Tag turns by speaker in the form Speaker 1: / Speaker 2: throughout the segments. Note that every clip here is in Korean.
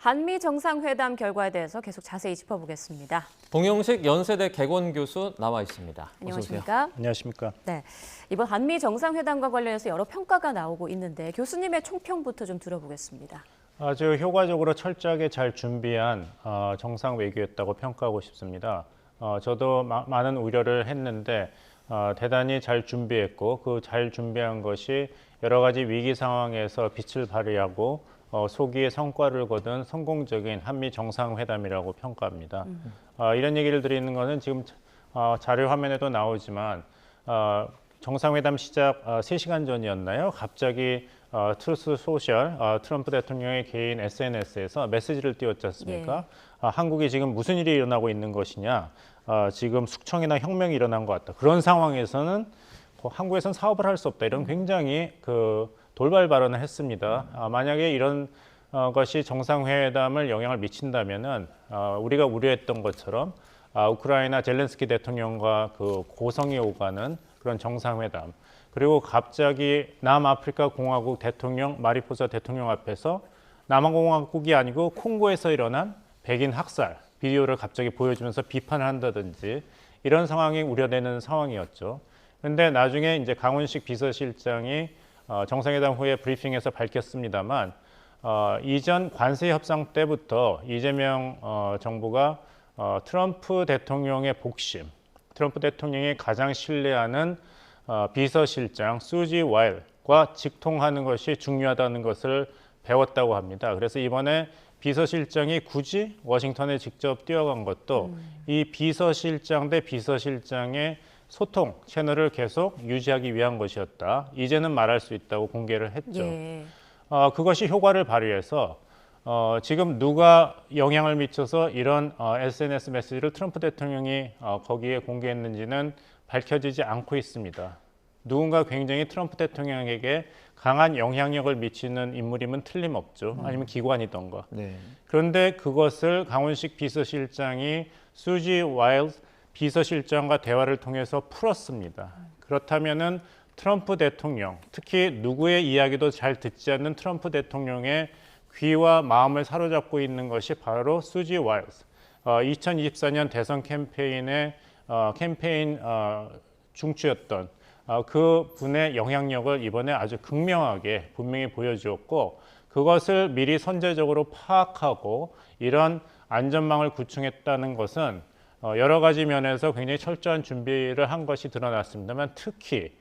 Speaker 1: 한미 정상회담 결과에 대해서 계속 자세히 짚어보겠습니다.
Speaker 2: 봉영식 연세대 개건 교수 나와 있습니다.
Speaker 1: 안녕하십니까?
Speaker 3: 안녕하십니까?
Speaker 1: 네, 이번 한미 정상회담과 관련해서 여러 평가가 나오고 있는데 교수님의 총평부터 좀 들어보겠습니다.
Speaker 3: 아주 효과적으로 철저하게 잘 준비한 정상 외교였다고 평가하고 싶습니다. 저도 많은 우려를 했는데 대단히 잘 준비했고 그 잘 준비한 것이 여러 가지 위기 상황에서 빛을 발휘하고 소기의 성과를 거둔 성공적인 한미 정상회담이라고 평가합니다. 이런 얘기를 드리는 것은 지금 자료 화면에도 나오지만 정상회담 시작 3시간 전이었나요? 갑자기 트루스 소셜, 트럼프 대통령의 개인 SNS에서 메시지를 띄웠지 않습니까? 예. 한국이 지금 무슨 일이 일어나고 있는 것이냐, 지금 숙청이나 혁명이 일어난 것 같다. 그런 상황에서는 한국에서는 사업을 할 수 없다. 이런 굉장히 돌발 발언을 했습니다. 만약에 이런 것이 정상회담을 영향을 미친다면은 우리가 우려했던 것처럼 우크라이나 젤렌스키 대통령과 고성이 오가는 그런 정상회담, 그리고 갑자기 남아프리카 공화국 대통령 마리포사 대통령 앞에서 남아공화국이 아니고 콩고에서 일어난 백인 학살 비디오를 갑자기 보여주면서 비판을 한다든지 이런 상황이 우려되는 상황이었죠. 그런데 나중에 이제 강훈식 비서실장이 정상회담 후에 브리핑에서 밝혔습니다만 이전 관세 협상 때부터 이재명 정부가 트럼프 대통령의 복심, 트럼프 대통령이 가장 신뢰하는 비서실장 수지 와일과 직통하는 것이 중요하다는 것을 배웠다고 합니다. 그래서 이번에 비서실장이 굳이 워싱턴에 직접 뛰어간 것도 이 비서실장 대 비서실장의 소통 채널을 계속 유지하기 위한 것이었다. 이제는 말할 수 있다고 공개를 했죠.
Speaker 1: 예.
Speaker 3: 그것이 효과를 발휘해서 지금 누가 영향을 미쳐서 이런 SNS 메시지를 트럼프 대통령이 거기에 공개했는지는 밝혀지지 않고 있습니다. 누군가 굉장히 트럼프 대통령에게 강한 영향력을 미치는 인물이면 틀림없죠. 아니면 기관이던가. 네. 그런데 그것을 강훈식 비서실장이 수지 와일드 비서실장과 대화를 통해서 풀었습니다. 그렇다면은 트럼프 대통령, 특히 누구의 이야기도 잘 듣지 않는 트럼프 대통령의 귀와 마음을 사로잡고 있는 것이 바로 수지 와일드. 2024년 대선 캠페인의 캠페인 중추였던 그 분의 영향력을 이번에 아주 극명하게 분명히 보여주었고, 그것을 미리 선제적으로 파악하고 이런 안전망을 구축했다는 것은 여러 가지 면에서 굉장히 철저한 준비를 한 것이 드러났습니다만, 특히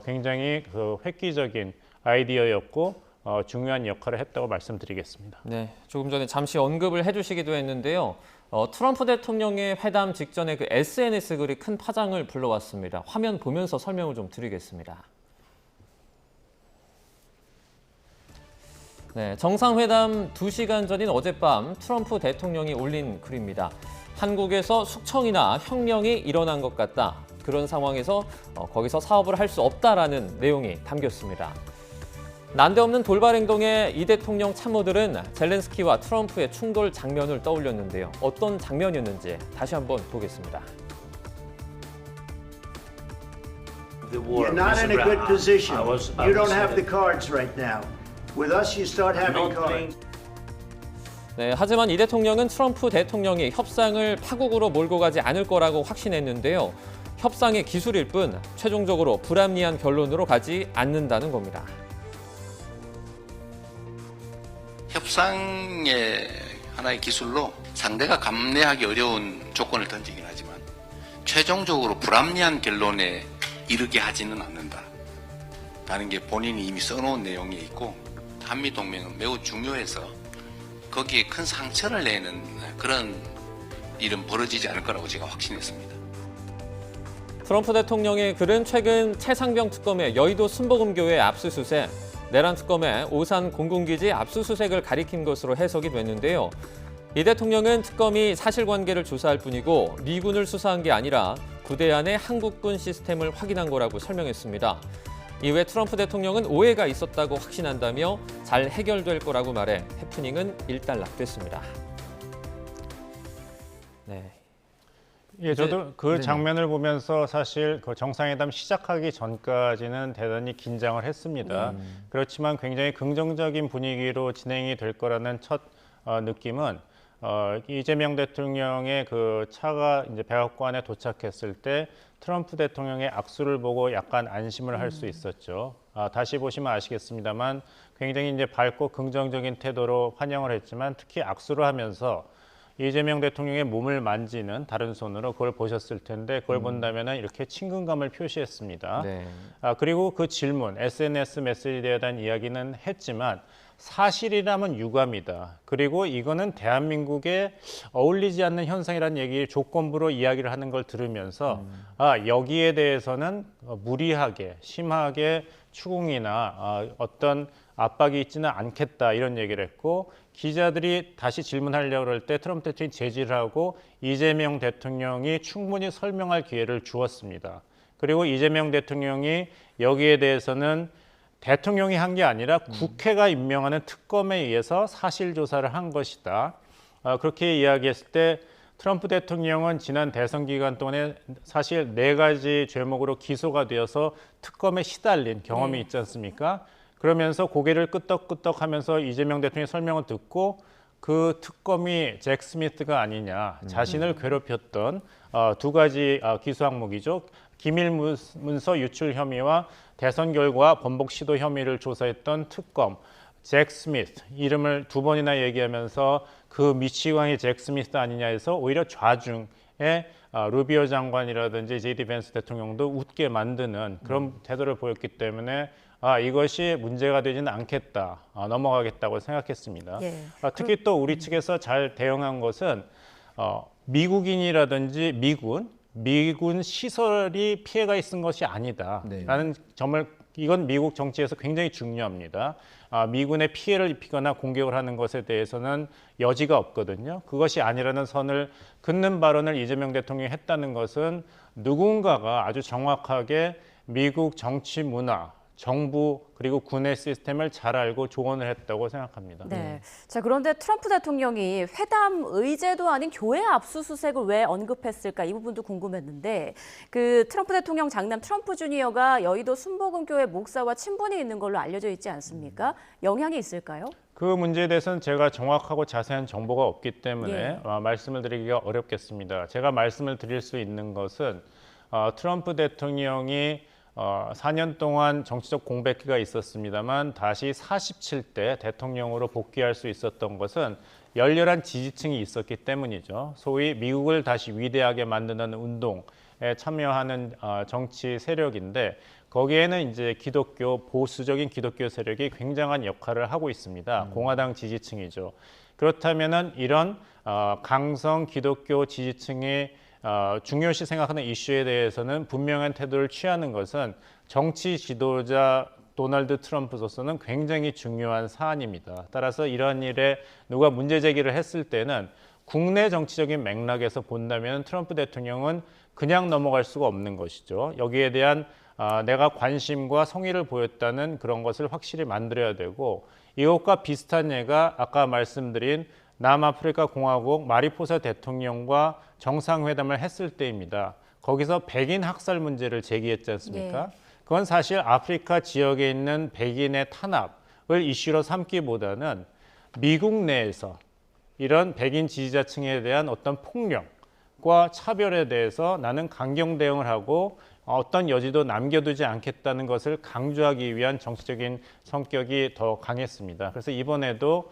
Speaker 3: 굉장히 획기적인 아이디어였고 중요한 역할을 했다고 말씀드리겠습니다.
Speaker 2: 네, 조금 전에 잠시 언급을 해주시기도 했는데요. 트럼프 대통령의 회담 직전에 그 SNS 글이 큰 파장을 불러왔습니다. 화면 보면서 설명을 좀 드리겠습니다. 네, 정상회담 2시간 전인 어젯밤 트럼프 대통령이 올린 글입니다. 한국에서 숙청이나 혁명이 일어난 것 같다. 그런 상황에서 거기서 사업을 할 수 없다라는 내용이 담겼습니다. 난데없는 돌발 행동에 이 대통령 참모들은 젤렌스키와 트럼프의 충돌 장면을 떠올렸는데요. 어떤 장면이었는지 다시 한번 보겠습니다.
Speaker 4: You're not in a good position. You don't have the cards right now. With us, you start having cards.
Speaker 2: 네, 하지만 이 대통령은 트럼프 대통령이 협상을 파국으로 몰고 가지 않을 거라고 확신했는데요. 협상의 기술일 뿐 최종적으로 불합리한 결론으로 가지 않는다는 겁니다.
Speaker 5: 협상의 하나의 기술로 상대가 감내하기 어려운 조건을 던지긴 하지만 최종적으로 불합리한 결론에 이르게 하지는 않는다라는 게 본인이 이미 써놓은 내용이 있고, 한미동맹은 매우 중요해서 거기에 큰 상처를 내는 그런 일은 벌어지지 않을 거라고 제가 확신했습니다.
Speaker 2: 트럼프 대통령의 글은 최근 최상병 특검의 여의도 순복음교회 압수수색, 내란 특검의 오산 공군기지 압수수색을 가리킨 것으로 해석이 됐는데요. 이 대통령은 특검이 사실관계를 조사할 뿐이고 미군을 수사한 게 아니라 부대 안의 한국군 시스템을 확인한 거라고 설명했습니다. 이후에 트럼프 대통령은 오해가 있었다고 확신한다며 잘 해결될 거라고 말해 해프닝은 일단락됐습니다. 네.
Speaker 3: 예, 저도 그 장면을 보면서 사실 그 정상회담 시작하기 전까지는 대단히 긴장을 했습니다. 그렇지만 굉장히 긍정적인 분위기로 진행이 될 거라는 첫 느낌은 이재명 대통령의 그 차가 이제 백악관에 도착했을 때 트럼프 대통령의 악수를 보고 약간 안심을 할 수 있었죠. 다시 보시면 아시겠습니다만 굉장히 이제 밝고 긍정적인 태도로 환영을 했지만 특히 악수를 하면서 이재명 대통령의 몸을 만지는 다른 손으로 그걸 보셨을 텐데 그걸 본다면은 이렇게 친근감을 표시했습니다.
Speaker 2: 네.
Speaker 3: 그리고 그 질문, SNS 메시지에 대한 이야기는 했지만 사실이라면 유감이다. 그리고 이거는 대한민국에 어울리지 않는 현상이라는 얘기 조건부로 이야기를 하는 걸 들으면서 여기에 대해서는 무리하게 심하게 추궁이나 어떤 압박이 있지는 않겠다 이런 얘기를 했고 기자들이 다시 질문하려고 그럴 때 트럼프 대통령이 제지를 하고 이재명 대통령이 충분히 설명할 기회를 주었습니다. 그리고 이재명 대통령이 여기에 대해서는 대통령이 한 게 아니라 국회가 임명하는 특검에 의해서 사실 조사를 한 것이다. 그렇게 이야기했을 때 트럼프 대통령은 지난 대선 기간 동안에 사실 4가지 죄목으로 기소가 되어서 특검에 시달린 경험이 있지 않습니까? 그러면서 고개를 끄덕끄덕하면서 이재명 대통령의 설명을 듣고 그 특검이 잭 스미스가 아니냐, 자신을 괴롭혔던 2가지 기소 항목이죠. 기밀 문서 유출 혐의와 대선 결과 번복 시도 혐의를 조사했던 특검 잭 스미스 이름을 2번이나 얘기하면서 그 미치광이 잭 스미스 아니냐 해서 오히려 좌중에 루비오 장관이라든지 제이디 벤스 대통령도 웃게 만드는 그런 태도를 보였기 때문에 이것이 문제가 되지는 않겠다, 넘어가겠다고 생각했습니다.
Speaker 1: 예.
Speaker 3: 특히 또 우리 측에서 잘 대응한 것은 미국인이라든지 미군 시설이 피해가 있은 것이 아니다라는 점을 이건 미국 정치에서 굉장히 중요합니다. 미군의 피해를 입히거나 공격을 하는 것에 대해서는 여지가 없거든요. 그것이 아니라는 선을 긋는 발언을 이재명 대통령이 했다는 것은 누군가가 아주 정확하게 미국 정치 문화, 정부 그리고 군의 시스템을 잘 알고 조언을 했다고 생각합니다.
Speaker 1: 네. 자, 그런데 트럼프 대통령이 회담 의제도 아닌 교회 압수수색을 왜 언급했을까 이 부분도 궁금했는데 그 트럼프 대통령 장남 트럼프 주니어가 여의도 순복음교회 목사와 친분이 있는 걸로 알려져 있지 않습니까? 영향이 있을까요?
Speaker 3: 그 문제에 대해서는 제가 정확하고 자세한 정보가 없기 때문에 말씀을 드리기가 어렵겠습니다. 제가 말씀을 드릴 수 있는 것은 트럼프 대통령이 4년 동안 정치적 공백기가 있었습니다만 다시 47대 대통령으로 복귀할 수 있었던 것은 열렬한 지지층이 있었기 때문이죠. 소위 미국을 다시 위대하게 만드는 운동에 참여하는 정치 세력인데 거기에는 이제 보수적인 기독교 세력이 굉장한 역할을 하고 있습니다. 공화당 지지층이죠. 그렇다면은 이런 강성 기독교 지지층이 중요시 생각하는 이슈에 대해서는 분명한 태도를 취하는 것은 정치 지도자 도널드 트럼프로서는 굉장히 중요한 사안입니다. 따라서 이러한 일에 누가 문제 제기를 했을 때는 국내 정치적인 맥락에서 본다면 트럼프 대통령은 그냥 넘어갈 수가 없는 것이죠. 여기에 대한 내가 관심과 성의를 보였다는 그런 것을 확실히 만들어야 되고 이것과 비슷한 예가 아까 말씀드린 남아프리카 공화국 마리포사 대통령과 정상회담을 했을 때입니다. 거기서 백인 학살 문제를 제기했지 않습니까? 그건 사실 아프리카 지역에 있는 백인의 탄압을 이슈로 삼기보다는 미국 내에서 이런 백인 지지자층에 대한 어떤 폭력과 차별에 대해서 나는 강경 대응을 하고 어떤 여지도 남겨두지 않겠다는 것을 강조하기 위한 정치적인 성격이 더 강했습니다. 그래서 이번에도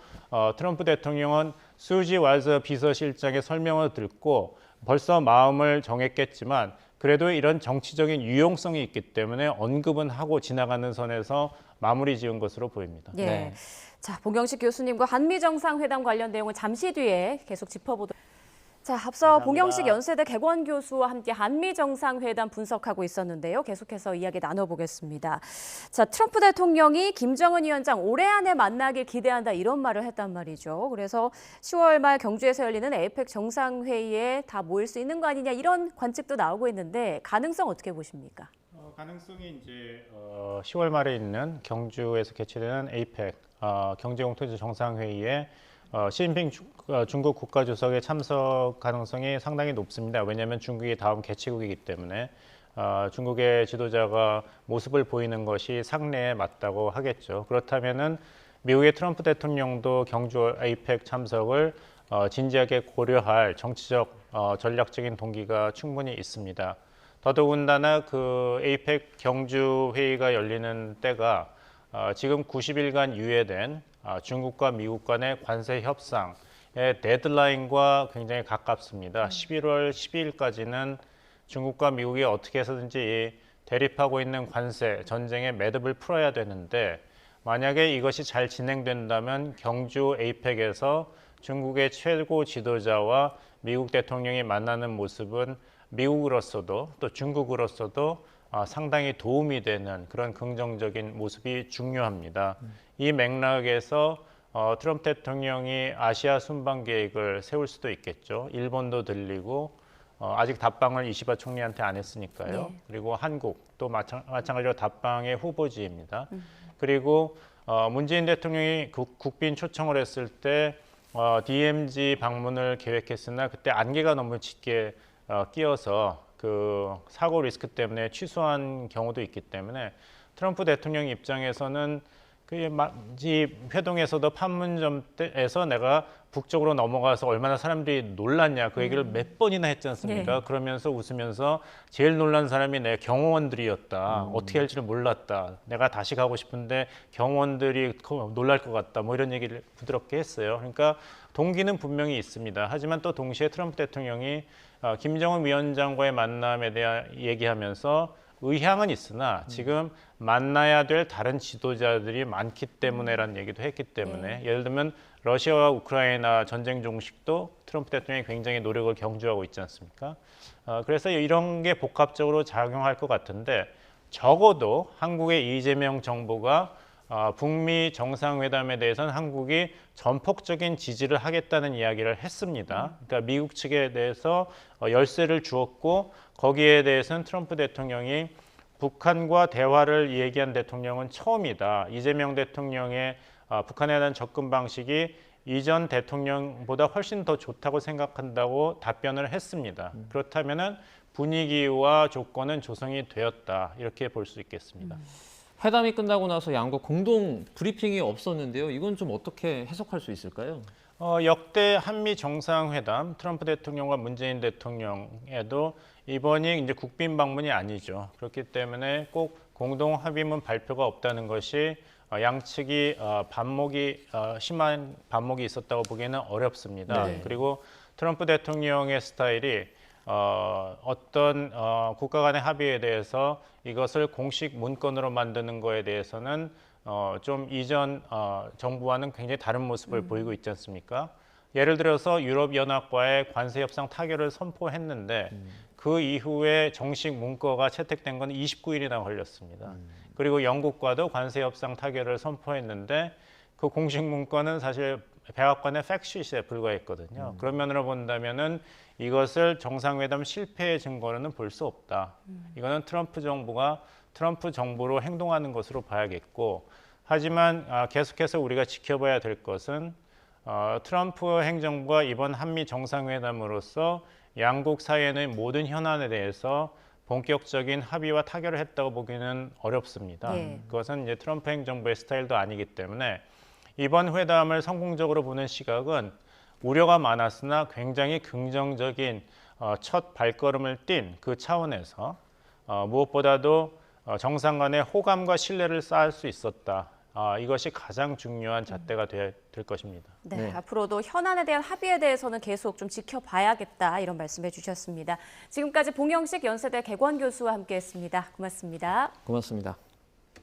Speaker 3: 트럼프 대통령은 수지 왈서 비서실장의 설명을 듣고 벌써 마음을 정했겠지만 그래도 이런 정치적인 유용성이 있기 때문에 언급은 하고 지나가는 선에서 마무리 지은 것으로 보입니다.
Speaker 1: 예.
Speaker 2: 네.
Speaker 1: 자, 봉영식 교수님과 한미 정상회담 관련 내용을 잠시 뒤에 계속 짚어보도록. 자, 앞서
Speaker 3: 감사합니다.
Speaker 1: 봉영식 연세대 객원 교수와 함께 한미 정상회담 분석하고 있었는데요. 계속해서 이야기 나눠보겠습니다. 자, 트럼프 대통령이 김정은 위원장 올해 안에 만나길 기대한다 이런 말을 했단 말이죠. 그래서 10월 말 경주에서 열리는 에이펙 정상회의에 다 모일 수 있는 거 아니냐 이런 관측도 나오고 있는데 가능성 어떻게 보십니까?
Speaker 3: 가능성이 이제 10월 말에 있는 경주에서 개최되는 에이펙 경제공통체 정상회의에 시진핑 중국 국가주석의 참석 가능성이 상당히 높습니다. 왜냐하면 중국이 다음 개최국이기 때문에 중국의 지도자가 모습을 보이는 것이 상례에 맞다고 하겠죠. 그렇다면은 미국의 트럼프 대통령도 경주 APEC 참석을 진지하게 고려할 정치적 전략적인 동기가 충분히 있습니다. 더더군다나 그 APEC 경주 회의가 열리는 때가 지금 90일간 유예된 중국과 미국 간의 관세 협상의 데드라인과 굉장히 가깝습니다. 11월 12일까지는 중국과 미국이 어떻게 해서든지 이 대립하고 있는 관세 전쟁의 매듭을 풀어야 되는데 만약에 이것이 잘 진행된다면 경주 APEC에서 중국의 최고 지도자와 미국 대통령이 만나는 모습은 미국으로서도 또 중국으로서도 상당히 도움이 되는 그런 긍정적인 모습이 중요합니다. 이 맥락에서 트럼프 대통령이 아시아 순방 계획을 세울 수도 있겠죠. 일본도 들리고 아직 답방을 이시바 총리한테 안 했으니까요.
Speaker 1: 네.
Speaker 3: 그리고 한국 또 마찬가지로 답방의 후보지입니다. 그리고 문재인 대통령이 국빈 초청을 했을 때 DMZ 방문을 계획했으나 그때 안개가 너무 짙게 끼어서 그 사고 리스크 때문에 취소한 경우도 있기 때문에 트럼프 대통령 입장에서는 이 회동에서도 판문점에서 내가 북쪽으로 넘어가서 얼마나 사람들이 놀랐냐 그 얘기를 몇 번이나 했지 않습니까?
Speaker 1: 네.
Speaker 3: 그러면서 웃으면서 제일 놀란 사람이 내 경호원들이었다. 어떻게 할지를 몰랐다. 내가 다시 가고 싶은데 경호원들이 놀랄 것 같다. 뭐 이런 얘기를 부드럽게 했어요. 그러니까 동기는 분명히 있습니다. 하지만 또 동시에 트럼프 대통령이 김정은 위원장과의 만남에 대해 얘기하면서 의향은 있으나 지금 만나야 될 다른 지도자들이 많기 때문에라는 얘기도 했기 때문에 예를 들면 러시아와 우크라이나 전쟁 종식도 트럼프 대통령이 굉장히 노력을 경주하고 있지 않습니까? 그래서 이런 게 복합적으로 작용할 것 같은데 적어도 한국의 이재명 정부가 북미 정상회담에 대해서는 한국이 전폭적인 지지를 하겠다는 이야기를 했습니다. 그러니까 미국 측에 대해서 열쇠를 주었고 거기에 대해서는 트럼프 대통령이 북한과 대화를 얘기한 대통령은 처음이다. 이재명 대통령의 북한에 대한 접근 방식이 이전 대통령보다 훨씬 더 좋다고 생각한다고 답변을 했습니다. 그렇다면 분위기와 조건은 조성이 되었다. 이렇게 볼 수 있겠습니다.
Speaker 2: 회담이 끝나고 나서 양국 공동 브리핑이 없었는데요. 이건 좀 어떻게 해석할 수 있을까요?
Speaker 3: 역대 한미 정상회담 트럼프 대통령과 문재인 대통령에도 이번이 이제 국빈 방문이 아니죠. 그렇기 때문에 꼭 공동 합의문 발표가 없다는 것이 양측이 심한 반목이 있었다고 보기에는 어렵습니다.
Speaker 2: 네.
Speaker 3: 그리고 트럼프 대통령의 스타일이 어떤 국가 간의 합의에 대해서 이것을 공식 문건으로 만드는 거에 대해서는 좀 이전 정부와는 굉장히 다른 모습을 보이고 있지 않습니까? 예를 들어서 유럽연합과의 관세협상 타결을 선포했는데 그 이후에 정식 문건가 채택된 건 29일이나 걸렸습니다. 그리고 영국과도 관세협상 타결을 선포했는데 그 공식 문건은 사실 백악관의 팩트시트에 불과했거든요. 그런 면으로 본다면은 이것을 정상회담 실패의 증거로는 볼 수 없다. 이거는 트럼프 정부로 행동하는 것으로 봐야겠고, 하지만 계속해서 우리가 지켜봐야 될 것은 트럼프 행정부가 이번 한미 정상회담으로서 양국 사이의 모든 현안에 대해서 본격적인 합의와 타결을 했다고 보기는 어렵습니다.
Speaker 1: 네.
Speaker 3: 그것은 이제 트럼프 행정부의 스타일도 아니기 때문에 이번 회담을 성공적으로 보는 시각은 우려가 많았으나 굉장히 긍정적인 첫 발걸음을 띈 그 차원에서 무엇보다도 정상 간의 호감과 신뢰를 쌓을 수 있었다. 이것이 가장 중요한 잣대가 될 것입니다.
Speaker 1: 네,
Speaker 2: 네.
Speaker 1: 앞으로도 현안에 대한 합의에 대해서는 계속 좀 지켜봐야겠다 이런 말씀해 주셨습니다. 지금까지 봉영식 연세대 개관 교수와 함께했습니다. 고맙습니다.
Speaker 2: 고맙습니다.